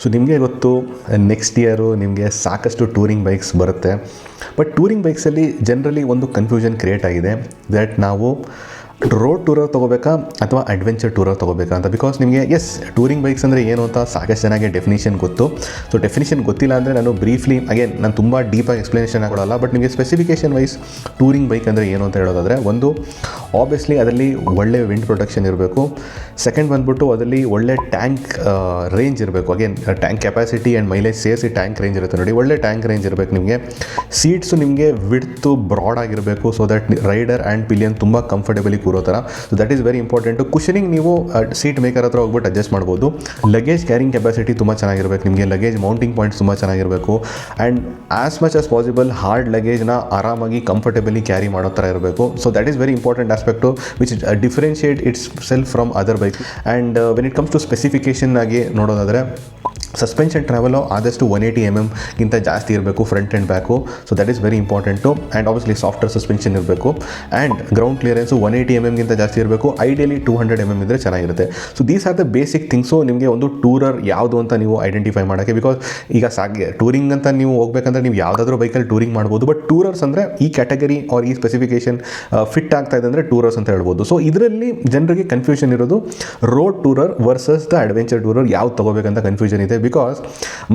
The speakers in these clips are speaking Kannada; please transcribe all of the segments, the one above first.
ಸೊ ನಿಮಗೆ ಗೊತ್ತು ನೆಕ್ಸ್ಟ್ ಇಯರು ನಿಮಗೆ ಸಾಕಷ್ಟು ಟೂರಿಂಗ್ ಬೈಕ್ಸ್ ಬರುತ್ತೆ. ಬಟ್ ಟೂರಿಂಗ್ ಬೈಕ್ಸಲ್ಲಿ ಜನರಲಿ ಒಂದು ಕನ್ಫ್ಯೂಷನ್ ಕ್ರಿಯೇಟ್ ಆಗಿದೆ ದ್ಯಾಟ್ ನಾವು ರೋಡ್ ಟೂರರ್ ತೊಗೋಬೇಕಾ ಅಥವಾ ಅಡ್ವೆಂಚರ್ ಟೂರರ್ ತೊಗೋಬೇಕಾ ಅಂತ. ಬಿಕಾಸ್ ನಿಮಗೆ ಟೂರಿಂಗ್ ಬೈಕ್ಸ್ ಅಂದರೆ ಏನು ಅಂತ ಸಾಕಷ್ಟು ಜನಕ್ಕೆ ಡೆಫಿನೇಷನ್ ಗೊತ್ತು. ಸೊ ಡೆಫಿನೇಷನ್ ಗೊತ್ತಿಲ್ಲ ಅಂದರೆ ನಾನು ಬ್ರೀಫ್ಲಿ ನಾನು ತುಂಬ ಡೀಪಾಗಿ ಎಕ್ಸ್ಪ್ಲನೇಷನ್ ಕೊಡೋಲ್ಲ. ಬಟ್ ನಿಮಗೆ ಸ್ಪೆಸಿಫಿಕೇಷನ್ ವೈಸ್ ಟೂರಿಂಗ್ ಬೈಕ್ ಅಂದರೆ ಏನು ಅಂತ ಹೇಳೋದಾದರೆ, ಒಂದು ಆಬ್ವಿಯಸ್ಲಿ ಅದರಲ್ಲಿ ಒಳ್ಳೆ ವಿಂಡ್ ಪ್ರೊಟೆಕ್ಷನ್ ಇರಬೇಕು. ಸೆಕೆಂಡ್ ಬಂದ್ಬಿಟ್ಟು ಅದರಲ್ಲಿ ಒಳ್ಳೆ ಟ್ಯಾಂಕ್ ರೇಂಜ್ ಇರಬೇಕು. ಟ್ಯಾಂಕ್ ಕೆಪಾಸಿಟಿ ಆ್ಯಂಡ್ ಮೈಲೇಜ್ ಸೇರಿಸಿ ಟ್ಯಾಂಕ್ ರೇಂಜ್ ಇರುತ್ತೆ ನೋಡಿ, ಒಳ್ಳೆ ಟ್ಯಾಂಕ್ ರೇಂಜ್ ಇರಬೇಕು. ನಿಮಗೆ ಸೀಟ್ಸು ನಿಮಗೆ ವಿಡ್ತು ಬ್ರಾಡ್ ಆಗಿರಬೇಕು so that rider and pillion ತುಂಬ ಕಂಫರ್ಟೇಬಲಿ ಕೂರೋ ಥರ. So that is very important. Cushioning ನೀವು ಸೀಟ್ ಮೇಕರ್ ಹತ್ರ ಹೋಗ್ಬಿಟ್ಟು ಅಡ್ಜಸ್ಟ್ ಮಾಡ್ಬೋದು. ಲಗೇಜ್ ಕ್ಯಾರಿಂಗ್ ಕೆಪಾಸಿಟಿ ತುಂಬ ಚೆನ್ನಾಗಿರ್ಬೇಕು. ನಿಮಗೆ ಲಗೇಜ್ ಮೌಂಟಿಂಗ್ ಪಾಯಿಂಟ್ಸ್ ತುಂಬ ಚೆನ್ನಾಗಿರಬೇಕು. And as much as possible hard ಲಗೇಜ್ನ ಆರಾಮಾಗಿ ಕಂಫರ್ಟೇಬಲಿ ಕ್ಯಾರಿ ಮಾಡೋ ಥರ ಇರಬೇಕು. So that is very important aspect which differentiate itself from other bike. And when it comes to specification ಆಗಿ ನೋಡೋದಾದರೆ, ಸಸ್ಪೆನ್ಷನ್ ಟ್ರಾವೆಲು ಆದಷ್ಟು 180 mm ಗಿಂತ ಜಾಸ್ತಿ ಇರಬೇಕು front and back. So that is very important. And obviously software suspension ಇರಬೇಕು. ಆ್ಯಂಡ್ ಗ್ರೌಂಡ್ ಕ್ಲಿಯರೆನ್ಸು 180 mm ಗಿಂತ ಜಾಸ್ತಿ ಇರಬೇಕು. ಐಡಿಯಲಿ 200 mm ಇದ್ದರೆ ಚೆನ್ನಾಗಿರುತ್ತೆ. So these are the basic things ನಿಮಗೆ ಒಂದು ಟೂರರ್ ಯಾವುದು ಅಂತ ನೀವು ಐಡೆಂಟಿಫೈ ಮಾಡೋಕ್ಕೆ. ಬಿಕಾಸ್ ಈಗ ಟೂರಿಂಗ್ ಅಂತ ನೀವು ಹೋಗ್ಬೇಕಂದ್ರೆ ನೀವು ಯಾವುದಾದ್ರೂ ಬೈಕಲ್ಲಿ ಟೂರಿಂಗ್ ಮಾಡ್ಬೋದು. ಬಟ್ ಟೂರರ್ಸ್ ಅಂದರೆ ಈ ಕ್ಯಾಟಗರಿ ಆರ್ ಈ ಸ್ಪೆಸಿಫಿಕೇಷನ್ ಫಿಟ್ ಆಗ್ತಾ ಇದೆ ಅಂದರೆ ಟೂರರ್ಸ್ ಅಂತ ಹೇಳ್ಬೋದು. ಸೊ ಇದರಲ್ಲಿ ಜನರಿಗೆ ಕನ್ಫ್ಯೂಷನ್ ಇರೋದು road tourer versus the adventure tourer ಯಾವ್ದು ತೊಗೋಬೇಕಂತ ಕನ್ಫ್ಯೂಷನ್ ಇದೆ. ಬಿಕಾಸ್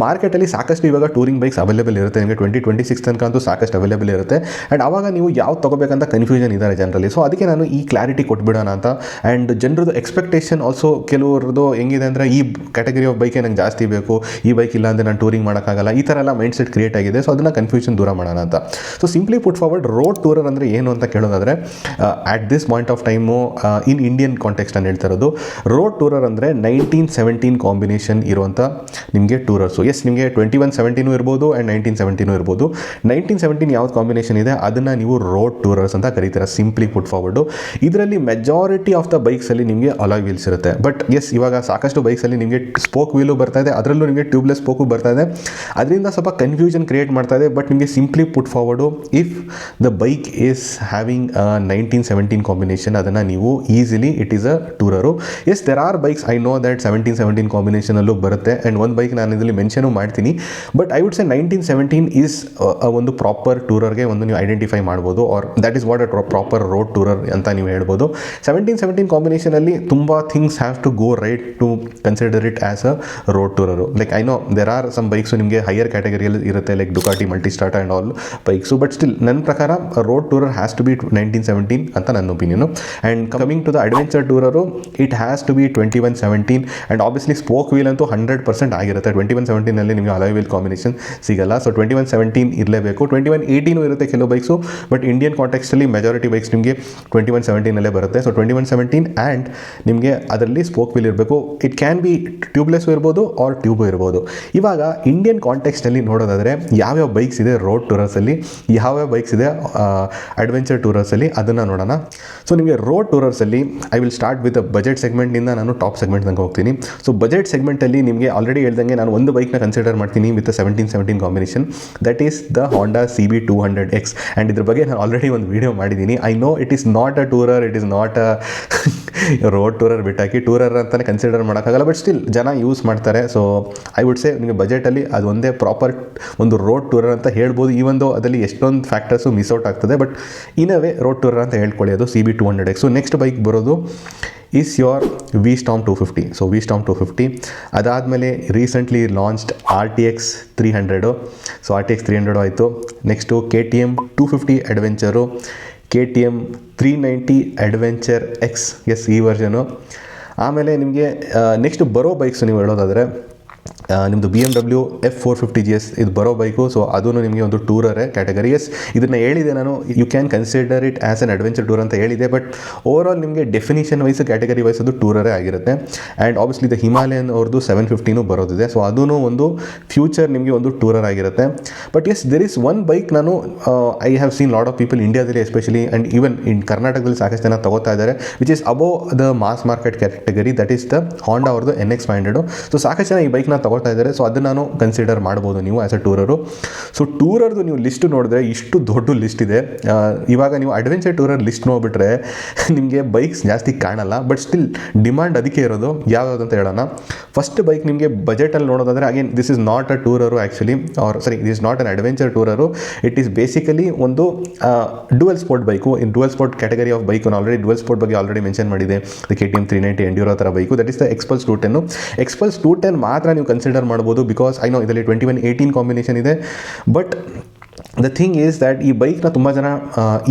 ಮಾರ್ಕೆಟಲ್ಲಿ ಸಾಕಷ್ಟು ಇವಾಗ ಟೂರಿಂಗ್ ಬೈಕ್ಸ್ ಅವೈಲೇಬಲ್ ಇರುತ್ತೆ. ನಿಮಗೆ 2026 ತನಕ ಅಂತೂ ಸಾಕಷ್ಟು ಅವೈಲೇಬಲ್ ಇರುತ್ತೆ. ಆ್ಯಂಡ್ ಆವಾಗ ನೀವು ಯಾವ್ದು ತೊಗೋಬೇಕಂತ ಕನ್ಫ್ಯೂಷನ್ ಇದ್ದಾರೆ ಜನರಲ್ಲಿ. ಸೊ ಅದಕ್ಕೆ ನಾನು ಈ ಕ್ಲಾರಿಟಿ ಕೊಟ್ಬಿಡೋಣ ಅಂತ. ಆ್ಯಂಡ್ ಜನರದ್ದು ಎಕ್ಸ್ಪೆಕ್ಟೇಷನ್ ಆಲ್ಸೋ ಕೆಲವ್ರದ್ದು ಹೆಂಗಿದೆ ಅಂದರೆ, ಈ ಕ್ಯಾಟಗರಿ ಆಫ್ ಬೈಕೇ ನಂಗೆ ಜಾಸ್ತಿ ಬೇಕು, ಈ ಬೈಕ್ ಇಲ್ಲ ಅಂದರೆ ನಾನು ಟೂರಿಂಗ್ ಮಾಡೋಕ್ಕಾಗಲ್ಲ, ಈ ಥರ ಎಲ್ಲ ಮೈಂಡ್ ಸೆಟ್ ಕ್ರಿಯೇಟ್ ಆಗಿದೆ. ಸೊ ಅದನ್ನು ಕನ್ಫ್ಯೂಷನ್ ದೂರ ಮಾಡೋಣ ಅಂತ. So simply put forward, road tourer ಅಂದರೆ ಏನು ಅಂತ ಕೇಳೋದಾದರೆ, at this point of time in Indian context ನಾನು ಹೇಳ್ತಾ ಇರೋದು, ರೋಡ್ ಟೂರರ್ ಅಂದರೆ 1917 ಕಾಂಬಿನೇಷನ್ ಇರುವಂಥ ನಿಮಗೆ ಟೂರರ್ಸು. ನಿಮಗೆ 2170 ಇರ್ಬೋದು ಆ್ಯಂಡ್ 1970 ಇರ್ಬೋದು. 1917 ಯಾವ್ದು ಕಾಂಬಿನೇಷನ್ ಇದೆ ಅದನ್ನು ನೀವು ರೋಡ್ ಟೂರರ್ಸ್ ಅಂತ ಕರೀತೀರ, ಸಿಂಪ್ಲಿ ಪುಟ್ ಫಾರ್ವರ್ಡು. ಇದರಲ್ಲಿ ಮೆಜಾರಿಟಿ ಆಫ್ ದ ಬೈಕ್ಸಲ್ಲಿ ನಿಮಗೆ ಅಲಾಯ್ ವೀಲ್ಸ್ ಇರುತ್ತೆ. ಬಟ್ ಇವಾಗ ಸಾಕಷ್ಟು ಬೈಕ್ಸಲ್ಲಿ ನಿಮಗೆ ಸ್ಪೋಕ್ ವೀಲು ಬರ್ತಾ ಇದೆ, ಅದರಲ್ಲೂ ನಿಮಗೆ ಟ್ಯೂಬ್ಲೆಸ್ ಸ್ಪೋಕು ಬರ್ತಾ ಇದೆ. ಅದರಿಂದ ಸ್ವಲ್ಪ ಕನ್ಫ್ಯೂಷನ್ ಕ್ರಿಯೇಟ್ ಮಾಡ್ತಾ ಇದೆ. ಬಟ್ ನಿಮಗೆ simply put forward, if the bike is having 1917 combination, ಅದನ್ನು ನೀವು easily it is a tourer. There are bikes I know that 1717 ಕಾಂಬಿನೇಷನಲ್ಲೂ ಬರುತ್ತೆ. ಆ್ಯಂಡ್ ಒಂದು ಬೈಕ್ ನಾನು ಇದರಲ್ಲಿ ಮೆನ್ಷನು ಮಾಡ್ತೀನಿ. ಬಟ್ ಐ ವುಡ್ ಸೆ 1917 ಈಸ್ ಒಂದು ಪ್ರಾಪರ್ ಟೂರರ್ಗೆ ಒಂದು ನೀವು ಐಡೆಂಟಿಫೈ ಮಾಡ್ಬೋದು. Or that is what a proper road tourer ಅಂತ ನೀವು ಹೇಳ್ಬೋದು. 1717 ಕಾಂಬಿನೇಷನಲ್ಲಿ ತುಂಬ things have to go right to consider it as a road tourer. Like I know there are some bikes ನಿಮಗೆ ಹೈಯರ್ ಕ್ಯಾಟಗರಿಯಲ್ಲಿ ಇರುತ್ತೆ, like Ducati, Multistrada and all bikes. But still ನನ್ನ ಪ್ರಕಾರ road tourer has to be 1917 ಅಂತ ನನ್ನ opinion. And coming to the adventure tourer, it has to B 2117. And obviously spoke wheel ಅಂತೂ 100% ಆಗಿರುತ್ತೆ. 2117ನಲ್ಲಿ ನಿಮಗೆ ಅಲಾಯ್ ವೀಲ್ ಕಾಂಬಿನೇಷನ್ ಸಿಗಲ್ಲ. ಸೊ 2117 ಇರಲೇಬೇಕು. 2118 ಇರುತ್ತೆ ಕೆಲವು ಬೈಕ್ಸು. ಬಟ್ ಇಂಡಿಯನ್ ಕಾಂಟೆಕ್ಸ್ಟಲ್ಲಿ ಮೆಜಾರಿಟಿ ಬೈಕ್ಸ್ ನಿಮಗೆ 2117ನಲ್ಲೇ ಬರುತ್ತೆ. ಸೊ 2117 ಆ್ಯಂಡ್ ನಿಮಗೆ ಅದರಲ್ಲಿ ಸ್ಪೋಕ್ ವೀಲ್ ಇರಬೇಕು. ಇಟ್ ಕ್ಯಾನ್ ಬಿ ಟ್ಯೂಬ್ಲೆಸ್ಸು ಇರ್ಬೋದು ಆರ್ ಟ್ಯೂಬು ಇರ್ಬೋದು. ಇವಾಗ ಇಂಡಿಯನ್ ಕಾಂಟೆಕ್ಸ್ಟಲ್ಲಿ ನೋಡೋದಾದರೆ ಯಾವ್ಯಾವ ಬೈಕ್ಸ್ ಇದೆ ರೋಡ್ ಟೂರರ್ಸಲ್ಲಿ, ಯಾವ್ಯಾವ ಬೈಕ್ಸ್ ಇದೆ ಅಡ್ವೆಂಚರ್ ಟೂರರ್ಸಲ್ಲಿ, ಅದನ್ನು ನೋಡೋಣ. ಸೊ ನಿಮಗೆ ರೋಡ್ ಟೂರರ್ಸಲ್ಲಿ I will start with budget ಸೆಗ್ಮೆಂಟ್ನಿಂದ ನಾನು ಟಾಪ್ ಸೆಗ್ಮೆಂಟ್ ತನಕ ಹೋಗ್ತೀನಿ. ಸೊ ಬಜೆಟ್ ಸೆಗ್ಮೆಂಟಲ್ಲಿ ನಿಮಗೆ ಆಲ್ರೆಡಿ ಹೇಳ್ದಂಗೆ ನಾನು ಒಂದು ಬೈಕ್ನ ಕನ್ಸಿಡರ್ ಮಾಡ್ತೀನಿ with 1717 combination, that is the Honda CB200X. And ಇದ್ರ ಬಗ್ಗೆ ನಾನು ಆಲ್ರೆಡಿ ಒಂದು ವೀಡಿಯೋ ಮಾಡಿದ್ದೀನಿ. I know it is not a tourer, it is not a road tourer ಬಿಟ್ಟಾಕಿ ಟೂರರ್ ಅಂತಲೇ ಕನ್ಸಿಡರ್ ಮಾಡೋಕ್ಕಾಗಲ್ಲ. ಬಟ್ ಸ್ಟಿಲ್ ಜನ ಯೂಸ್ ಮಾಡ್ತಾರೆ. ಸೊ ಐ ವುಡ್ ಸೇ ನಿಮಗೆ ಬಜೆಟಲ್ಲಿ ಅದು ಒಂದೇ ಪ್ರಾಪರ್ ಒಂದು ರೋಡ್ ಟೂರರ್ ಅಂತ ಹೇಳ್ಬೋದು. ಈವೊಂದು ಅದರಲ್ಲಿ ಎಷ್ಟೊಂದು ಫ್ಯಾಕ್ಟರ್ಸು ಮಿಸ್ ಔಟ್ ಆಗ್ತದೆ. But in a way road tourer ಅಂತ ಹೇಳ್ಕೊಳ್ಳಿ ಅದು CB200X. ಸೊ ನೆಕ್ಸ್ಟ್ ಬೈಕ್ ಬರೋದು is your V-Storm 250. So V-Storm 250 ಅದಾದಮೇಲೆ recently launched RTX 300. So RTX 300 ಆಯಿತು. Next KTM 250 adventure, KTM 390 adventure X, ಈ ವರ್ಷನು. ಆಮೇಲೆ ನಿಮಗೆ ನೆಕ್ಸ್ಟ್ ಬರೋ ಬೈಕ್ಸು ನೀವು ಹೇಳೋದಾದರೆ ನಿಮ್ಮದು BMW F450 GS ಇದು ಬರೋ ಬೈಕು. ಸೊ ಅದೂ ನಿಮಗೆ ಒಂದು ಟೂರರೇ ಕ್ಯಾಟಗರಿ. ಇದನ್ನು ಹೇಳಿದೆ ನಾನು, you can consider it as an adventure tour ಅಂತ ಹೇಳಿದೆ. ಬಟ್ ಓವರ್ ಆಲ್ ನಿಮಗೆ ಡೆಫಿನಿಷನ್ ವೈಸ್ ಕ್ಯಾಟಗರಿ ವೈಸ್ ಅದು ಟೂರರೇ ಆಗಿರುತ್ತೆ. ಆ್ಯಂಡ್ ಆಬ್ವಿಯಸ್ಲಿ ದ ಹಿಮಾಲಯನ್ ಅವ್ರದ್ದು 750 ಬರೋದಿದೆ. ಸೊ ಅದೂ ಒಂದು ಫ್ಯೂಚರ್ ನಿಮಗೆ ಒಂದು ಟೂರರ್ ಆಗಿರುತ್ತೆ. But there is one bike ನಾನು I have seen lot of people ಇಂಡಿಯಾದಲ್ಲಿ ಎಸ್ಪೆಷಲಿ ಆ್ಯಂಡ್ ಈವನ್ ಇನ್ ಕರ್ನಾಟಕದಲ್ಲಿ ಸಾಕಷ್ಟು ಜನ ತಗೋತಾ ಇದ್ದಾರೆ, which is above the mass market category, that is the Honda ಅವ್ರದ್ದು NX 500. ಸೊ ಸಾಕಷ್ಟು ಜನ ಈ ಬೈಕ್ನ ಬೈಕ್ನ ತಗೊಳ್ತಾ ಇದ್ದಾರೆ. ಸೊ ಅದನ್ನು ನಾನು ಕನ್ಸಿಡರ್ ಮಾಡ್ಬೋದು ನೀವು ಆ್ಯಸ್ ಅ ಟೂರರು. ಸೊ ಟೂರರ್ದು ನೀವು ಲಿಸ್ಟ್ ನೋಡಿದ್ರೆ ಇಷ್ಟು ದೊಡ್ಡ ಲಿಸ್ಟ್ ಇದೆ. ಇವಾಗ ನೀವು ಅಡ್ವೆಂಚರ್ ಟೂರರ್ ಲಿಸ್ಟ್ ನೋಡಿಬಿಟ್ರೆ ನಿಮಗೆ ಬೈಕ್ಸ್ ಜಾಸ್ತಿ ಕಾಣಲ್ಲ, ಬಟ್ ಸ್ಟಿಲ್ ಡಿಮಾಂಡ್ ಅದಕ್ಕೆ ಇರೋದು. ಯಾವ್ದು ಅಂತ ಹೇಳೋಣ. ಫಸ್ಟ್ ಬೈಕ್ ನಿಮಗೆ ಬಜೆಟಲ್ಲಿ ನೋಡೋದಾದರೆ, again this is not a tourer actually, or ಸರಿ this is not an adventure tourer. It is basically ಒಂದು dual sport bike. In dual sport category of bike already dual sport ಬಗ್ಗೆ ಆಲ್ರೆಡಿ ಮೆನ್ಷನ್ ಮಾಡಿದೆ. KTM 390 ಎಂಡ್ಯೂರೋ ಥರ bike, that is the Xpulse 210. Xpulse 210 ಮಾತ್ರ ನೀವು ಕನ್ಸಿಡರ್ ಮಾಡ್ಬೋದು, ಬಿಕಾಸ್ ಐ ನೋ ಇದರಲ್ಲಿ 2118 ಕಾಂಬಿನೇಷನ್ ಇದೆ. But the thing is that ಈ ಬೈಕ್ನ ತುಂಬ ಜನ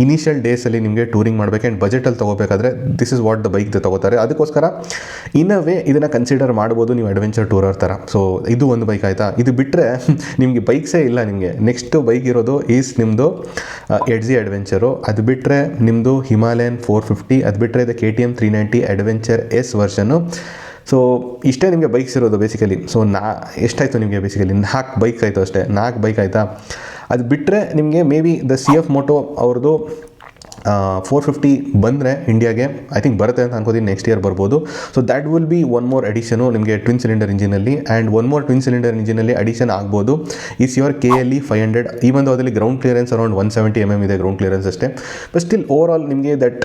ಇನಿಷಿಯಲ್ ಡೇಸಲ್ಲಿ ನಿಮಗೆ ಟೂರಿಂಗ್ ಮಾಡಬೇಕು ಆ್ಯಂಡ್ ಬಜೆಟಲ್ಲಿ ತೊಗೋಬೇಕಾದ್ರೆ this is what the bike ತೊಗೋತಾರೆ. ಅದಕ್ಕೋಸ್ಕರ ಇನ್ ಅ ವೇ ಇದನ್ನು ಕನ್ಸಿಡರ್ ಮಾಡ್ಬೋದು ನೀವು ಅಡ್ವೆಂಚರ್ ಟೂರರ್ ಥರ. ಸೊ ಇದು ಒಂದು ಬೈಕ್ ಆಯಿತಾ. ಇದು ಬಿಟ್ಟರೆ ನಿಮಗೆ ಬೈಕ್ಸೇ ಇಲ್ಲ. ನಿಮಗೆ ನೆಕ್ಸ್ಟ್ ಬೈಕ್ ಇರೋದು ಈಸ್ ನಿಮ್ಮದು ಎಡ್ಜಿ ಅಡ್ವೆಂಚರು. ಅದು ಬಿಟ್ಟರೆ ನಿಮ್ಮದು ಹಿಮಾಲಯನ್ 450. ಅದು ಬಿಟ್ಟರೆ ಇದು KTM 390 ಅಡ್ವೆಂಚರ್ S ವರ್ಷನ್ನು. ಸೊ ಇಷ್ಟೇ ನಿಮಗೆ ಬೈಕ್ಸ್ ಇರೋದು ಬೇಸಿಕಲಿ. ಸೊ ಎಷ್ಟಾಯಿತು ನಿಮಗೆ ಬೇಸಿಕಲಿ 4 ಬೈಕ್ ಆಯಿತು ಅಷ್ಟೇ, 4 ಬೈಕ್ ಆಯಿತಾ. ಅದು ಬಿಟ್ಟರೆ ನಿಮಗೆ maybe the CF Moto ಅವ್ರದ್ದು 450 ಬಂದರೆ ಇಂಡಿಯಾಗೆ ಐ ಥಿಂಕ್ ಬರುತ್ತೆ ಅಂತ ಅನ್ಕೋತೀನಿ. ನೆಕ್ಸ್ಟ್ ಇಯರ್ ಬರ್ಬೋದು. So that will be one more addition ನಿಮಗೆ ಟ್ವಿನ್ ಸಿಲಿಂಡರ್ ಇಂಜಿನಲ್ಲಿ. And one more twin cylinder ಇಂಜಿನಲ್ಲಿ ಅಡಿಷನ್ ಆಗ್ಬೋದು ಈಸ್ ಯುವರ್ KLE 500. ಈ ಒಂದು ಅದರಲ್ಲಿ ಗ್ರೌಂಡ್ ಕ್ಲಿಯರೆನ್ಸ್ ಅರೌಂಡ್ 170 mm ಇದೆ ಗ್ರೌಂಡ್ ಕ್ಲಿಯರೆನ್ಸ್ ಅಷ್ಟೇ. ಬಟ್ ಸ್ಟಿಲ್ ಓವರ್ ಆಲ್ ನಿಮಗೆ ದಟ್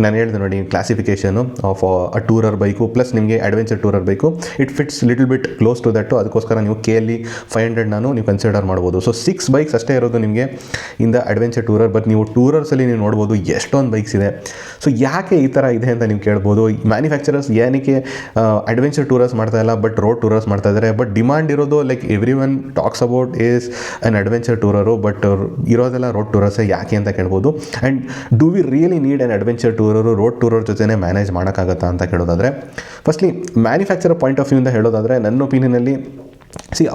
ನಾನು ಹೇಳಿದೆ ನೋಡಿ classification of a tourer bike plus ನಿಮಗೆ adventure tourer bike, it fits little bit close to that. ಅದಕ್ಕೋಸ್ಕರ ನೀವು KLE 500 ನೀವು ಕನ್ಸಿಡರ್ ಮಾಡ್ಬೋದು. ಸೊ 6 ಬೈಕ್ಸ್ ಅಷ್ಟೇ ಇರೋದು ನಿಮಗೆ in the adventure tourer. But ನೀವು ಟೂರರ್ಸಲ್ಲಿ ನೀವು ನೋಡ್ಬೋದು ಎಷ್ಟೊಂದು ಬೈಕ್ಸ್ ಇದೆ. ಸೊ ಯಾಕೆ ಈ ಥರ ಇದೆ ಅಂತ ನೀವು ಕೇಳ್ಬೋದು. ಮ್ಯಾನುಫ್ಯಾಕ್ಚರರ್ಸ್ ಏನಕ್ಕೆ ಅಡ್ವೆಂಚರ್ ಟೂರರ್ಸ್ ಮಾಡ್ತಾ ಇಲ್ಲ ಬಟ್ ರೋಡ್ ಟೂರರ್ಸ್ ಮಾಡ್ತಾ ಇದ್ದಾರೆ. ಬಟ್ ಡಿಮಾಂಡ್ ಇರೋದು like everyone talks about is an adventure tourer, but ಇರೋದೆಲ್ಲ ರೋಡ್ ಟೂರರ್ಸೇ ಯಾಕೆ ಅಂತ ಕೇಳ್ಬೋದು. And do we really need an adventure tourer road tourer ಜೊತೆ ಮ್ಯಾನೇಜ್ ಮಾಡೋಕ್ಕಾಗತ್ತಾ ಅಂತ ಕೇಳೋದಾದರೆ, ಫಸ್ಟ್ಲಿ ಮ್ಯಾನುಫ್ಯಾಕ್ಚರರ್ ಪಾಯಿಂಟ್ ಆಫ್ ವ್ಯೂಯಿಂದ ಹೇಳೋದಾದರೆ ನನ್ನ ಒಪಿನಿಯನಲ್ಲಿ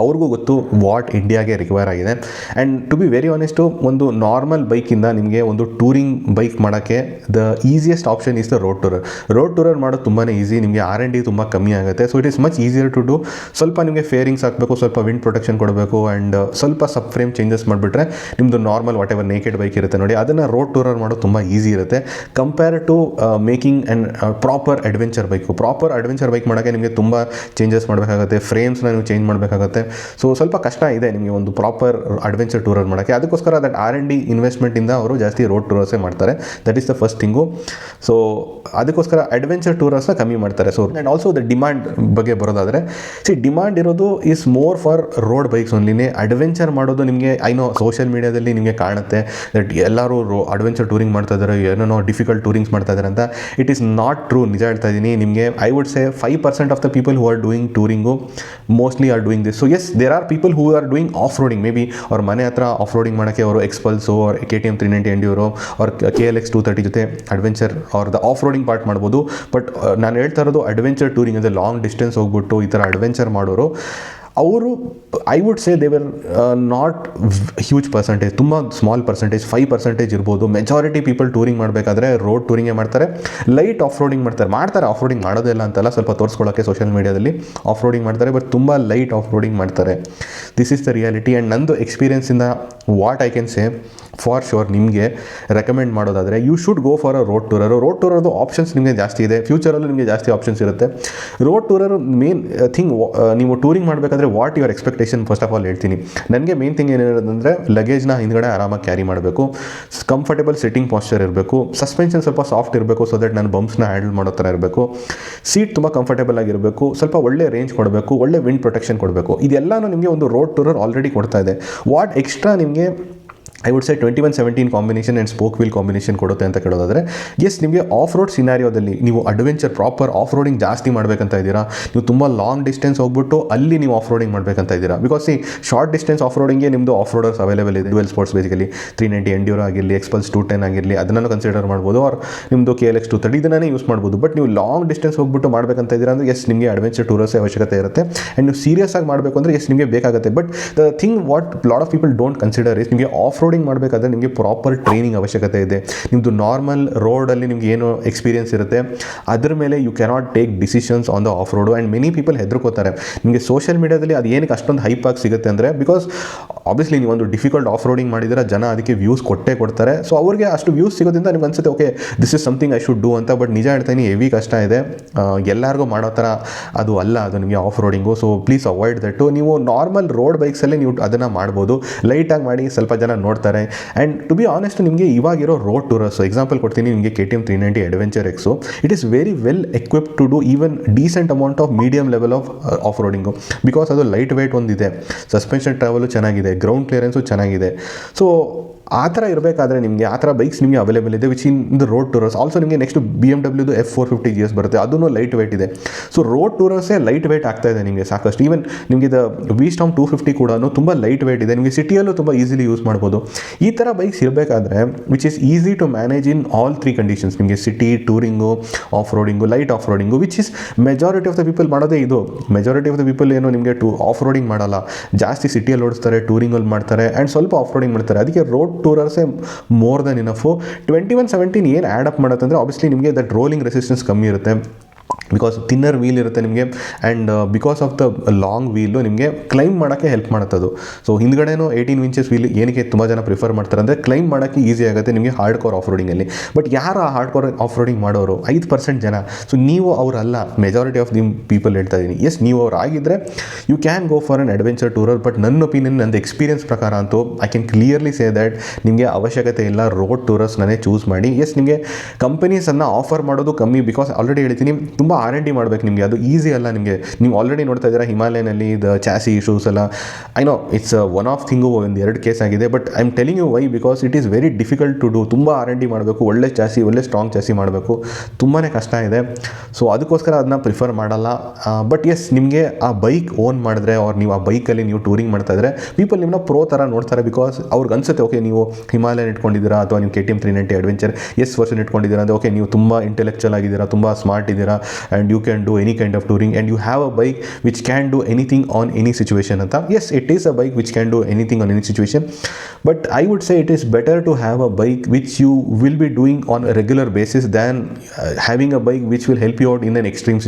ಅವ್ರಿಗೂ ಗೊತ್ತು ವಾಟ್ ಇಂಡಿಯಾಗೆ ರಿಕ್ವೈರ್ ಆಗಿದೆ. And to be very honest ಒಂದು ನಾರ್ಮಲ್ ಬೈಕಿಂದ ನಿಮಗೆ ಒಂದು ಟೂರಿಂಗ್ ಬೈಕ್ ಮಾಡೋಕ್ಕೆ the easiest option is the road tourer. Road tourer ಮಾಡೋದು ತುಂಬಾ ಈಸಿ. ನಿಮಗೆ R&D ತುಂಬ ಕಮ್ಮಿ ಆಗುತ್ತೆ. So it is much easier to do. ಸ್ವಲ್ಪ ನಿಮಗೆ ಫೇರಿಂಗ್ಸ್ ಹಾಕಬೇಕು, ಸ್ವಲ್ಪ ವಿಂಡ್ ಪ್ರೊಟೆಕ್ಷನ್ ಕೊಡಬೇಕು ಆ್ಯಂಡ್ ಸ್ವಲ್ಪ ಸಬ್ ಫ್ರೇಮ್ ಚೇಂಜಸ್ ಮಾಡಿಬಿಟ್ರೆ ನಿಮ್ಮದು normal whatever naked bike ಇರುತ್ತೆ ನೋಡಿ, ಅದನ್ನು ರೋಡ್ ಟೂರರ್ ಮಾಡೋದು ತುಂಬ ಈಸಿ ಇರುತ್ತೆ compare to making and proper adventure bike. Proper adventure bike ಮಾಡೋಕ್ಕೆ ನಿಮಗೆ ತುಂಬ ಚೇಂಜಸ್ ಮಾಡಬೇಕಾಗುತ್ತೆ, ಫ್ರೇಮ್ಸ್ನ ನೀವು ಚೇಂಜ್ ಮಾಡಬೇಕಾಗುತ್ತೆ. ಸೊ ಸ್ವಲ್ಪ ಕಷ್ಟ ಇದೆ ನಿಮಗೆ ಒಂದು ಪ್ರಾಪರ್ ಅಡ್ವೆಂಚರ್ ಟೂರರ್ ಮಾಡೋಕ್ಕೆ. ಅದಕ್ಕೋಸ್ಕರ ದಟ್ R&D ಇನ್ವೆಸ್ಟ್ಮೆಂಟಿಂದ ಅವರು ಜಾಸ್ತಿ ರೋಡ್ ಟೂರರ್ಸೇ ಮಾಡ್ತಾರೆ. That is the first thing. So ಅದಕ್ಕೋಸ್ಕರ ಅಡ್ವೆಂಚರ್ ಟೂರರ್ಸ್ನ ಕಮ್ಮಿ ಮಾಡ್ತಾರೆ. So and also the demand ಬಗ್ಗೆ ಬರೋದಾದರೆ ಡಿಮಾಂಡ್ ಇರೋದು is more for road bikes ಓನ್ಲಿನೇ. ಅಡ್ವೆಂಚರ್ ಮಾಡೋದು ನಿಮಗೆ ಐನೋ ಸೋಷಿಯಲ್ ಮೀಡಿಯಾದಲ್ಲಿ ನಿಮಗೆ ಕಾಣುತ್ತೆ ದಟ್ ಎಲ್ಲರೂ ಅಡ್ವೆಂಚರ್ ಟೂರಿಂಗ್ ಮಾಡ್ತಾ ಇದ್ದಾರೆ, ಏನೇನೋ ಡಿಫಿಕಲ್ಟ್ ಟೂರಿಂಗ್ಸ್ ಮಾಡ್ತಾ ಇದ್ದಾರೆ ಅಂತ. It is not true. ನಿಜ ಹೇಳ್ತಾ ಇದ್ದೀನಿ ನಿಮಗೆ. I would say 5% of the people who are doing touring mostly are doing this. So as there are people who are doing off roading. Maybe ಅವ್ರ ಮನೆ ಹತ್ರ ಆಫ್ ರೋಡಿಂಗ್ ಮಾಡೋಕ್ಕೆ ಅವರು ಎಕ್ಸ್ಪಲ್ಸು ಅವ್ರ KTM 390 ಎಂಡ್ಯೂರೋ ಅವ್ರ KLX 230 ಜೊತೆ ಅಡ್ವೆಂಚರ್ ಅವ್ರದ್ದು ಆಫ್ ರೋಡಿಂಗ್ ಪಾರ್ಟ್ ಮಾಡ್ಬೋದು. ಬಟ್ ನಾನು ಹೇಳ್ತಾ ಇರೋದು ಅಡ್ವೆಂಚರ್ ಟೂರಿಂಗ್ ಅಂದರೆ ಲಾಂಗ್ ಡಿಸ್ಟೆನ್ಸ್ ಹೋಗ್ಬಿಟ್ಟು ಈ ಥರ ಅಡ್ವೆಂಚರ್ ಮಾಡೋರು ಅವರು I would say they were not huge percentage, ತುಂಬ ಸ್ಮಾಲ್ ಪರ್ಸೆಂಟೇಜ್, 5% ಇರ್ಬೋದು. ಮೆಜಾರಿಟಿ ಪೀಪಲ್ ಟೂರಿಂಗ್ ಮಾಡಬೇಕಾದ್ರೆ ರೋಡ್ ಟೂರಿಂಗೇ ಮಾಡ್ತಾರೆ, ಲೈಟ್ ಆಫ್ ರೋಡಿಂಗ್ ಮಾಡ್ತಾರೆ. ಆಫ್ ರೋಡಿಂಗ್ ಮಾಡೋದಿಲ್ಲ ಅಂತಲ್ಲ, ಸ್ವಲ್ಪ ತೋರಿಸ್ಕೊಳ್ಳೋಕ್ಕೆ ಸೋಷಿಯಲ್ ಮೀಡಿಯಾದಲ್ಲಿ ಆಫ್ ರೋಡಿಂಗ್ ಮಾಡ್ತಾರೆ, ಬಟ್ ತುಂಬ ಲೈಟ್ ಆಫ್ ರೋಡಿಂಗ್ ಮಾಡ್ತಾರೆ. This is the reality. And ನಂದು ಎಕ್ಸ್ಪೀರಿಯನ್ಸಿಂದ what I can say for sure ನಿಮಗೆ ರೆಕಮೆಂಡ್ ಮಾಡೋದಾದರೆ you should go for a road tourer. Road ಟೂರರ್ದು ಆಪ್ಷನ್ಸ್ ನಿಮಗೆ ಜಾಸ್ತಿ ಇದೆ, ಫ್ಯೂಚರಲ್ಲೂ ನಿಮಗೆ ಜಾಸ್ತಿ ಆಪ್ಷನ್ಸ್ ಇರುತ್ತೆ. ರೋಡ್ ಟೂರರು ಮೇನ್ ಥಿಂಗ್ ನೀವು ಟೂರಿಂಗ್ ಮಾಡಬೇಕಾದ್ರೆ what your expectation first of all ಹೇಳ್ತೀನಿ. ನನಗೆ ಮೇನ್ ಥಿಂಗ್ ಏನಿರೋದಂದರೆ ಲಗೇಜ್ನ ಹಿಂದ್ಗಡೆ ಆರಾಮಾಗಿ ಕ್ಯಾರಿ ಮಾಡಬೇಕು, ಕಂಫರ್ಟೇಬಲ್ ಸಿಟ್ಟಿಂಗ್ ಪಾಸ್ಚರ್ ಇರಬೇಕು, ಸಸ್ಪೆನ್ಷನ್ ಸ್ವಲ್ಪ ಸಾಫ್ಟ್ ಇರಬೇಕು ಸೊ ದಟ್ ನಾನು ಬಂಪ್ಸ್ನ ಹ್ಯಾಂಡಲ್ ಮಾಡೋ ಥರ ಇರಬೇಕು, ಸೀಟ್ ತುಂಬ ಕಂಫರ್ಟೇಬಲ್ ಆಗಿರಬೇಕು, ಸ್ವಲ್ಪ ಒಳ್ಳೆ ರೇಂಜ್ ಕೊಡಬೇಕು, ಒಳ್ಳೆ ವಿಂಡ್ ಪ್ರೊಟೆಕ್ಷನ್ ಕೊಡಬೇಕು. ಇದೆಲ್ಲನೂ ನಿಮಗೆ ಒಂದು ರೋಡ್ ಟೂರರ್ ಆಲ್ರೆಡಿ ಕೊಡ್ತಾ ಇದೆ. ವಾಟ್ ಎಕ್ಸ್ಟ್ರಾ ನಿಮಗೆ I would say 2117 combination and spoke wheel combination ಕೊಡುತ್ತೆ ಅಂತ ಕೇಳೋದಾದರೆ, ಎಸ್ ನಿಮಗೆ ಆಫ್ ರೋಡ್ ಸಿನಾರಿಯೋದಲ್ಲಿ ನೀವು ಅಡ್ವೆಂಚರ್ ಪ್ರಾಪರ್ ಆಫ್ ರೋಡಿಂಗ್ ಜಾಸ್ತಿ ಮಾಡಬೇಕಂತ ಇದ್ದೀರಾ, ನೀವು ತುಂಬ ಲಾಂಗ್ ಡಿಸ್ಟೆನ್ಸ್ ಹೋಗ್ಬಿಟ್ಟು ಅಲ್ಲಿ ನೀವು ಆಫ್ ರೋಡಿಂಗ್ ಮಾಡಬೇಕಂತ ಇದ್ದೀರಾ. ಬಿಕಾಸ್ ಶಾರ್ಟ್ ಡಿಸ್ಟೆನ್ಸ್ ಆಫ್ ರೋಡಿಂಗ್ಗೆ ನಿಮ್ಮದು ಆಫ್ ರೋಡರ್ಸ್ ಅವೈಲೇಬಲ್ ಇದೆ. ಡುವೆಲ್ ಸ್ಪೋರ್ಟ್ಸ್ ಬೇಸಿಕಲಿ 390 ಎಂಡ್ಯೂರೋ ಆಗಿರಲಿ, ಎಕ್ಸ್ಪಲ್ಸ್ 210 ಆಗಿರಲಿ, ಅದನ್ನು ಕನ್ಸಿಡರ್ ಮಾಡ್ಬೋದು. ಆರ್ ನಿಮ್ಮದು KLX 230 ಇದನ್ನೇ ಯೂಸ್ ಮಾಡ್ಬೋದು. ಬಟ್ ನೀವು ಲಾಂಗ್ ಡಿಸ್ಟೆನ್ಸ್ ಹೋಗ್ಬಿಟ್ಟು ಮಾಡಬೇಕಂತ ಇದ್ದೀರಾ ಅಂದರೆ ಎಸ್ ನಿಮಗೆ ಅಡ್ವೆಂಚರ್ ಟೂರರ್ಸ್ ಅವಶ್ಯಕತೆ ಇರುತ್ತೆ. ಆ್ಯಂಡ್ ನೀವು ಸೀರಿಯಸ್ ಆಗಿ ಮಾಡಬೇಕು ಅಂದರೆ ಎಸ್ ನಿಮಗೆ ಬೇಕಾಗುತ್ತೆ. But the thing what lot of people don't consider is ನಿಮಗೆ ಆಫ್ ರೋಡ್ ರೋಡಿಂಗ್ ಮಾಡಬೇಕಾದ್ರೆ ನಿಮಗೆ ಪ್ರಾಪರ್ ಟ್ರೈನಿಂಗ್ ಅವಶ್ಯಕತೆ ಇದೆ. ನಿಮ್ಮದು ನಾರ್ಮಲ್ ರೋಡಲ್ಲಿ ನಿಮ್ಗೆ ಏನು ಎಕ್ಸ್ಪೀರಿಯನ್ಸ್ ಇರುತ್ತೆ ಅದ್ರ ಮೇಲೆ you cannot take decisions on the off road. And many people ಹೆದರ್ಕೋತಾರೆ. ನಿಮಗೆ ಸೋಷಿಯಲ್ ಮೀಡಿಯಾದಲ್ಲಿ ಅದು ಏನಕ್ಕೆ ಅಷ್ಟೊಂದು ಹೈಪ್ ಆಗಿ ಸಿಗುತ್ತೆ ಅಂದರೆ ಬಿಕಾಸ್ ಆಬ್ವಿಯಸ್ಲಿ ನೀವೊಂದು ಡಿಫಿಕಲ್ಟ್ ಆಫ್ ರೋಡಿಂಗ್ ಮಾಡಿದರೆ ಜನ ಅದಕ್ಕೆ ವ್ಯೂಸ್ ಕೊಡ್ತಾರೆ. ಸೊ ಅವ್ರಿಗೆ ಅಷ್ಟು ವ್ಯೂಸ್ ಸಿಗೋದ್ರಿಂದ ನಿಮ್ಗೆ ಅನ್ಸುತ್ತೆ okay this is something I should do ಅಂತ. ಬಟ್ ನಿಜ ಹೇಳ್ತೀನಿ ಹೆವಿ ಕಷ್ಟ ಇದೆ, ಎಲ್ಲರಿಗೂ ಮಾಡೋ ಥರ ಅದು ಅಲ್ಲ ಅದು ನಿಮಗೆ of roading. So please avoid that. ನೀವು ನಾರ್ಮಲ್ ರೋಡ್ ಬೈಕ್ಸಲ್ಲಿ ನೀವು ಅದನ್ನು ಮಾಡ್ಬೋದು, ಲೈಟಾಗಿ ಮಾಡಿ, ಸ್ವಲ್ಪ ಜನ ನೋಡ್ತಾರೆ. ಆ್ಯಂಡ್ ಟು ಬಿ ಆನೆಸ್ಟ್ ನಿಮಗೆ ಇವಾಗಿರೋ ರೋಡ್ ಟೂರರ್ಸ್ ಎಕ್ಸಾಂಪಲ್ ಕೊಡ್ತೀನಿ. ನಿಮಗೆ KTM 390 adventure X it is very well equipped to do even decent amount of medium level of roading. Because ಅದು ಲೈಟ್ ವೇಟ್ ಒಂದಿದೆ, ಸಸ್ಪೆನ್ಷನ್ ಟ್ರಾವೆಲು ಚೆನ್ನಾಗಿದೆ, ಗ್ರೌಂಡ್ ಕ್ಲಿಯರೆನ್ಸು ಚೆನ್ನಾಗಿದೆ. ಸೊ ಆ ಥರ ಇರಬೇಕಾದ್ರೆ ನಿಮಗೆ ಆ ಥರ ಬೈಕ್ಸ್ ನಿಮಗೆ ಅವೈಲೇಬಲ್ ಇದೆ which in the road tourers. Also ನಿಮಗೆ ನೆಕ್ಸ್ಟ್ BMW F450 GS ಬರುತ್ತೆ, ಅದೂ ಲೈಟ್ ವೇಟ್ ಇದೆ. ಸೊ ರೋಡ್ ಟೂರರ್ಸೇ ಲೈಟ್ ವೇಟ್ ಆಗ್ತಾ ಇದೆ ನಿಮಗೆ ಸಾಕಷ್ಟು. ಈವನ್ ನಿಮಗೆ ದ V-Storm 250 ಕೂಡ ತುಂಬ ಲೈಟ್ ವೇಟ್ ಇದೆ, ನಿಮಗೆ ಸಿಟಿಯಲ್ಲೂ ತುಂಬ ಈಸಿಲಿ ಯೂಸ್ ಮಾಡ್ಬೋದು. ಈ ಥರ ಬೈಕ್ಸ್ ಇರಬೇಕಾದ್ರೆ which is easy to manage in all 3 conditions. ನಿಮಗೆ city, touring, off roading, light off roading which is majority of the people ಮಾಡೋದೇ ಇದು. ಮೆಜಾರಿಟಿ ಆಫ್ ದ ಪೀಪಲ್ ಏನು ನಿಮಗೆ ಆಫ್ ರೋಡಿಂಗ್ ಮಾಡಲ್ಲ, ಜಾಸ್ತಿ ಸಿಟಿಯಲ್ಲಿ ಓಡಿಸ್ತಾರೆ, ಟೂರಿಂಗಲ್ಲಿ ಮಾಡ್ತಾರೆ ಆ್ಯಂಡ್ ಸ್ವಲ್ಪ ಆಫ್ ರೋಡಿಂಗ್ ಮಾಡ್ತಾರೆ. ಅದಕ್ಕೆ ರೋಡ್ ಟೂರರ್ಸೇ ಮೋರ್ ದನ್ ಇನಫು. 2117 ಏನು ಆ್ಯಡ್ ಅಪ್ ಮಾಡುತ್ತೆ ಅಂದರೆ ಆಬ್ವಿಯಸ್ಲಿ ನಿಮಗೆ ದಟ್ ರೋಲಿಂಗ್ ರೆಸಿಸ್ಟೆನ್ಸ್ ಕಮ್ಮಿ ಇರುತ್ತೆ, ಬಿಕಾಸ್ ಥಿನ್ನರ್ ವೀಲ್ ಇರುತ್ತೆ ನಿಮಗೆ. And because of the long wheel ನಿಮಗೆ ಕ್ಲೈಂಬ್ ಮಾಡೋಕ್ಕೆ ಹೆಲ್ಪ್ ಮಾಡುತ್ತದು. ಸೊ ಹಿಂದ್ಗಡೆನೂ 18 ಇಂಚಸ್ ವೀಲ್ ಏನಕ್ಕೆ ತುಂಬ ಜನ ಪ್ರಿಫರ್ ಮಾಡ್ತಾರೆ ಅಂದರೆ ಕ್ಲೈಂಬ್ ಮಾಡೋಕ್ಕೆ ಈಸಿ ಆಗುತ್ತೆ ನಿಮಗೆ ಹಾರ್ಡ್ ಕೋರ್ ಆಫ್ ರೋಡಿಂಗಲ್ಲಿ. ಬಟ್ ಯಾರು ಆ ಹಾರ್ಡ್ ಕೋರ್ ಆಫ್ ರೋಡಿಂಗ್ ಮಾಡೋರು 5% ಜನ. ಸೊ ನೀವು ಅವರಲ್ಲ, ಮೆಜಾರಿಟಿ ಆಫ್ ದಿ ಪೀಪಲ್ ಹೇಳ್ತಾ ಇದ್ದೀನಿ. ಎಸ್ ನೀವು ಅವ್ರು ಆಗಿದ್ದರೆ you can go for an adventure tourer. But ನನ್ನ ಒಪಿನಿಯನ್, ನನ್ನ ಎಕ್ಸ್ಪೀರಿಯನ್ಸ್ ಪ್ರಕಾರ ಅಂತೂ I can clearly say that ನಿಮಗೆ ಅವಶ್ಯಕತೆ ಇಲ್ಲ, ರೋಡ್ ಟೂರರ್ಸ್ನೇ ಚೂಸ್ ಮಾಡಿ. ಎಸ್ ನಿಮಗೆ ಕಂಪನೀಸನ್ನು ಆಫರ್ ಮಾಡೋದು ಕಮ್ಮಿ, ಬಿಕಾಸ್ ಆಲ್ರೆಡಿ ಹೇಳ್ತೀನಿ ತುಂಬ R&D ಮಾಡಬೇಕು ನಿಮಗೆ, ಅದು ಈಸಿ ಅಲ್ಲ. ನಿಮಗೆ ನೀವು ಆಲ್ರೆಡಿ ನೋಡ್ತಾ ಇದ್ದೀರಾ ಹಿಮಾಲಯನಲ್ಲಿ ದ ಚಾಸಿ ಇಶ್ಯೂಸ್ ಎಲ್ಲ. I know it's one of thing, ಒಂದು 2 ಕೇಸ್ ಆಗಿದೆ. But I am telling you why, because it is very difficult to do. ತುಂಬ R&D ಮಾಡಬೇಕು, ಒಳ್ಳೆ ಚಾಸಿ, ಒಳ್ಳೆ ಸ್ಟ್ರಾಂಗ್ ಚಾಸಿ ಮಾಡಬೇಕು, ತುಂಬಾ ಕಷ್ಟ ಇದೆ. ಸೊ ಅದಕ್ಕೋಸ್ಕರ ಅದನ್ನ ಪ್ರಿಫರ್ ಮಾಡಲ್ಲ. ಬಟ್ ಎಸ್ ನಿಮಗೆ ಆ ಬೈಕ್ ಓನ್ ಮಾಡಿದ್ರೆ ಅವ್ರು ನೀವು ಆ ಬೈಕಲ್ಲಿ ನೀವು ಟೂರಿಂಗ್ ಮಾಡ್ತಾ ಇದ್ರೆ ಪೀಪಲ್ ನಿಮ್ಮನ್ನ ಪ್ರೋ ಥರ ನೋಡ್ತಾರೆ. ಬಿಕಾಸ್ ಅವ್ರಿಗೆ ಅನ್ಸುತ್ತೆ ಓಕೆ ನೀವು ಹಿಮಾಲಯನ್ ಇಟ್ಕೊಂಡಿದ್ದೀರಾ ಅಥವಾ ನೀವು KTM 390 ಅಡ್ವೆಂಚರ್ ಎಸ್ ವರ್ಷನ್ ಇಟ್ಕೊಂಡಿದ್ದೀರಾ ಅಂದರೆ ಓಕೆ ನೀವು ತುಂಬ ಇಂಟೆಲೆಕ್ಚುಯಲ್ ಆಗಿದ್ದೀರಾ, ತುಂಬ ಸ್ಮಾರ್ಟ್ ಇದ್ದೀರಾ and you can do any kind of touring and you have a bike which can do anything on any situation anta. Yes, it is a bike which can do anything on any situation, but I would say it is better to have a bike which you will be doing on a regular basis than having a bike which will help you out in an extreme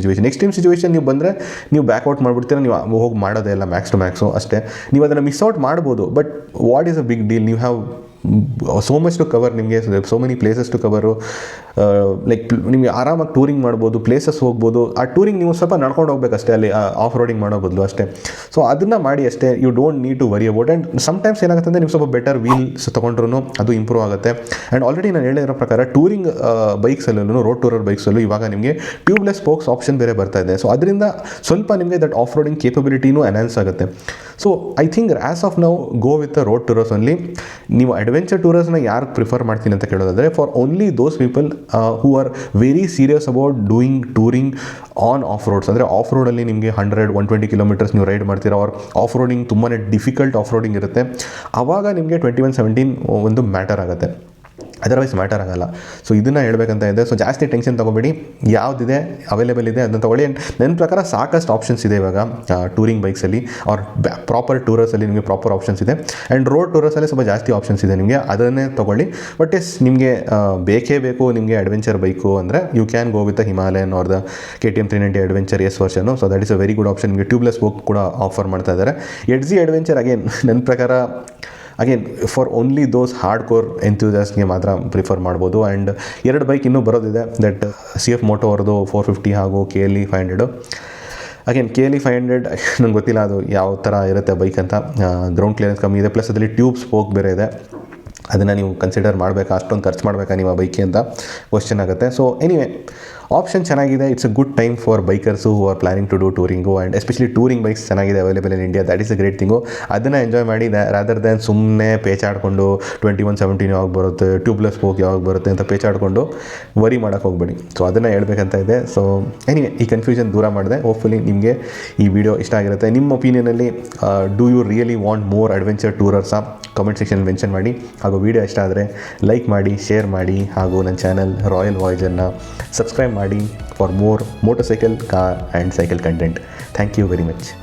situation ನೀವು ಬಂದರೆ ನೀವು ಬ್ಯಾಕ್ಔಟ್ ಮಾಡಿಬಿಡ್ತೀರಾ, ನೀವು ಹೋಗಿ ಮಾಡೋದೇ ಇಲ್ಲ ಮ್ಯಾಕ್ಸ್ ಟು ಮ್ಯಾಕ್ಸು ಅಷ್ಟೇ. ನೀವು ಅದನ್ನು ಮಿಸ್ ಔಟ್ ಮಾಡ್ಬೋದು, but what is a big deal? ನೀವು have so much to cover, ನಿಮಗೆ so many places to cover. Like ನಿಮಗೆ ಆರಾಮಾಗಿ ಟೂರಿಂಗ್ ಮಾಡ್ಬೋದು, ಪ್ಲೇಸಸ್ ಹೋಗ್ಬೋದು. ಆ ಟೂರಿಂಗ್ ನೀವು ಸ್ವಲ್ಪ ನಡ್ಕೊಂಡು ಹೋಗ್ಬೇಕಷ್ಟೇ, ಅಲ್ಲಿ ಆಫ್ ರೋಡಿಂಗ್ ಮಾಡೋ ಬದಲು ಅಷ್ಟೇ. ಸೊ ಅದನ್ನು ಮಾಡಿ ಅಷ್ಟೇ. You don't need to worry about. And sometimes ಏನಾಗುತ್ತೆ ಅಂದರೆ ನೀವು ಸ್ವಲ್ಪ ಬೆಟರ್ ವೀಲ್ಸ್ ತೊಗೊಂಡ್ರು ಅದು ಇಂಪ್ರೂವ್ ಆಗುತ್ತೆ. ಆ್ಯಂಡ್ ಆಲ್ರೆಡಿ ನಾನು ಹೇಳಿರೋ ಪ್ರಕಾರ ಟೂರಿಂಗ್ ಬೈಕ್ಸಲ್ಲೂ, ರೋಡ್ ಟೂರರ್ ಬೈಕ್ಸಲ್ಲೂ ಇವಾಗ ನಿಮಗೆ ಟ್ಯೂಬ್ಲೆಸ್ ಸ್ಪೋಕ್ಸ್ ಆಪ್ಷನ್ ಬೇರೆ ಬರ್ತಾ ಇದೆ. ಸೊ ಅದರಿಂದ ಸ್ವಲ್ಪ ನಿಮಗೆ ದಟ್ ಆಫ್ ರೋಡಿಂಗ್ ಕೇಪಬಿಲಿಟಿನೂ ಎನ್ಹಾನ್ಸ್ ಆಗುತ್ತೆ. So I think as of now go with the road tourers only. ನೀವು ಅಡ್ವೆಂಚರ್ ಟೂರರ್ಸ್ನ ಯಾರು ಪ್ರಿಫರ್ ಮಾಡ್ತೀನಿ ಅಂತ ಕೇಳೋದಾದರೆ for only those people who are very serious about doing touring on off roads. ಅಂದರೆ ಆಫ್ ರೋಡಲ್ಲಿ ನಿಮಗೆ 100-120 ಕಿಲೋಮೀಟರ್ಸ್ ನೀವು ರೈಡ್ ಮಾಡ್ತೀರಾ, ಅವ್ರ ಆಫ್ ರೋಡಿಂಗ್ ತುಂಬಾ ಡಿಫಿಕಲ್ಟ್ ಆಫ್ ರೋಡಿಂಗ್ ಇರುತ್ತೆ. ಆವಾಗ ನಿಮಗೆ 2117 ಒಂದು ಮ್ಯಾಟರ್ ಆಗುತ್ತೆ, ಅದರ್ವೈಸ್ ಮ್ಯಾಟರ್ ಆಗಲ್ಲ. ಸೊ ಇದನ್ನು ಹೇಳ್ಬೇಕಂತ ಇದೆ. ಸೊ ಜಾಸ್ತಿ ಟೆನ್ಷನ್ ತೊಗೋಬೇಡಿ, ಯಾವುದಿದೆ ಅವೈಲೇಬಲ್ ಇದೆ ಅದನ್ನು ತೊಗೊಳ್ಳಿ. ನನ್ನ ಪ್ರಕಾರ ಸಾಕಷ್ಟು ಆಪ್ಷನ್ಸ್ ಇದೆ ಇವಾಗ ಟೂರಿಂಗ್ ಬೈಕ್ಸಲ್ಲಿ, ಆರ್ ಪ್ರಾಪರ್ ಟೂರರ್ಸಲ್ಲಿ ನಿಮಗೆ ಪ್ರಾಪರ್ ಆಪ್ಷನ್ಸ್ ಇದೆ. ಆ್ಯಂಡ್ ರೋಡ್ ಟೂರರ್ಸಲ್ಲಿ ಸ್ವಲ್ಪ ಜಾಸ್ತಿ ಆಪ್ಷನ್ಸ್ ಇದೆ, ನಿಮಗೆ ಅದನ್ನೇ ತೊಗೊಳ್ಳಿ. ಬಟ್ ಎಸ್ ನಿಮಗೆ ಬೇಕೇ ಬೇಕು ನಿಮಗೆ ಅಡ್ವೆಂಚರ್ ಬೈಕು ಅಂದರೆ you can go with the Himalayan or the KTM 390 adventure S version. So that is a very good option. ನಿಮಗೆ ಟ್ಯೂಬ್ಲೆಸ್ ಬೈಕ್ ಕೂಡ ಆಫರ್ ಮಾಡ್ತಾ ಇದ್ದಾರೆ. ಎಡ್ಜಿ ಅಡ್ವೆಂಚರ್ ಅಗೇನ್ ನನ್ನ ಪ್ರಕಾರ again for only those hard core ಎಂಥೂಸಿಯಾಸ್ಟ್ಗೆ ಮಾತ್ರ ಪ್ರಿಫರ್ ಮಾಡ್ಬೋದು. ಆ್ಯಂಡ್ 2 ಬೈಕ್ ಇನ್ನೂ ಬರೋದಿದೆ, ದಟ್ CF Moto ಅವ್ರದ್ದು 450 ಹಾಗೂ KLE 500. ಅಗೇನ್ KLE 500 ನನಗೆ ಗೊತ್ತಿಲ್ಲ ಅದು ಯಾವ ಥರ ಇರುತ್ತೆ ಬೈಕ್ ಅಂತ. ಗ್ರೌಂಡ್ ಕ್ಲಿಯರೆನ್ಸ್ ಕಮ್ಮಿ ಇದೆ, ಪ್ಲಸ್ ಅದರಲ್ಲಿ ಟ್ಯೂಬ್ ಸ್ಪೋಕ್ ಬೇರೆ ಇದೆ. ಅದನ್ನು ನೀವು ಕನ್ಸಿಡರ್ ಮಾಡಬೇಕಾ, ಅಷ್ಟೊಂದು ಖರ್ಚು ಮಾಡಬೇಕಾ ನೀವು ಆ ಬೈಕೆ ಅಂತ ಕ್ವಶ್ಚನ್ ಆಗುತ್ತೆ. ಸೊ ಎನಿವೇ ಆಪ್ಷನ್ ಚೆನ್ನಾಗಿದೆ. It's a good time for bikers who are planning to do touring. And especially touring bikes ಚೆನ್ನಾಗಿದೆ available in India. That is a great thing. ಅದನ್ನು ಎಂಜಾಯ್ ಮಾಡಿ ರಾದರ್ ದ್ಯಾನ್ ಸುಮ್ಮನೆ ಪೇಚಾಡಿಕೊಂಡು 2117 ಯಾವಾಗ ಬರುತ್ತೆ, ಟ್ಯೂಬ್ಲೆಸ್ ಸ್ಪೋಕ್ ಯಾವಾಗ ಬರುತ್ತೆ ಅಂತ ಪೇಚಾಡಿಕೊಂಡು ವರಿ ಮಾಡೋಕ್ಕೆ ಹೋಗ್ಬೇಡಿ. ಸೊ ಅದನ್ನು ಹೇಳ್ಬೇಕಂತ ಇದೆ. ಸೊ ಎನಿವೆ ಈ ಕನ್ಫ್ಯೂಷನ್ ದೂರ ಮಾಡಿದೆ. ಹೋಪ್ಫುಲಿ ನಿಮಗೆ ಈ ವಿಡಿಯೋ ಇಷ್ಟ ಆಗಿರುತ್ತೆ. ನಿಮ್ಮ ಒಪಿನಿಯನಲ್ಲಿ do you really want more adventure ಟೂರರ್ಸಾ? ಕಮೆಂಟ್ ಸೆಕ್ಷನ್ ಮೆನ್ಷನ್ ಮಾಡಿ. ಹಾಗೂ ವಿಡಿಯೋ ಇಷ್ಟ ಆದರೆ ಲೈಕ್ ಮಾಡಿ, ಶೇರ್ ಮಾಡಿ, ಹಾಗೂ ನನ್ನ ಚಾನಲ್ ರಾಯಲ್ ವಾಯ್ಸನ್ನು ಸಬ್ಸ್ಕ್ರೈಬ್ ಮಾಡಿ for more motorcycle, car and cycle content. Thank you very much.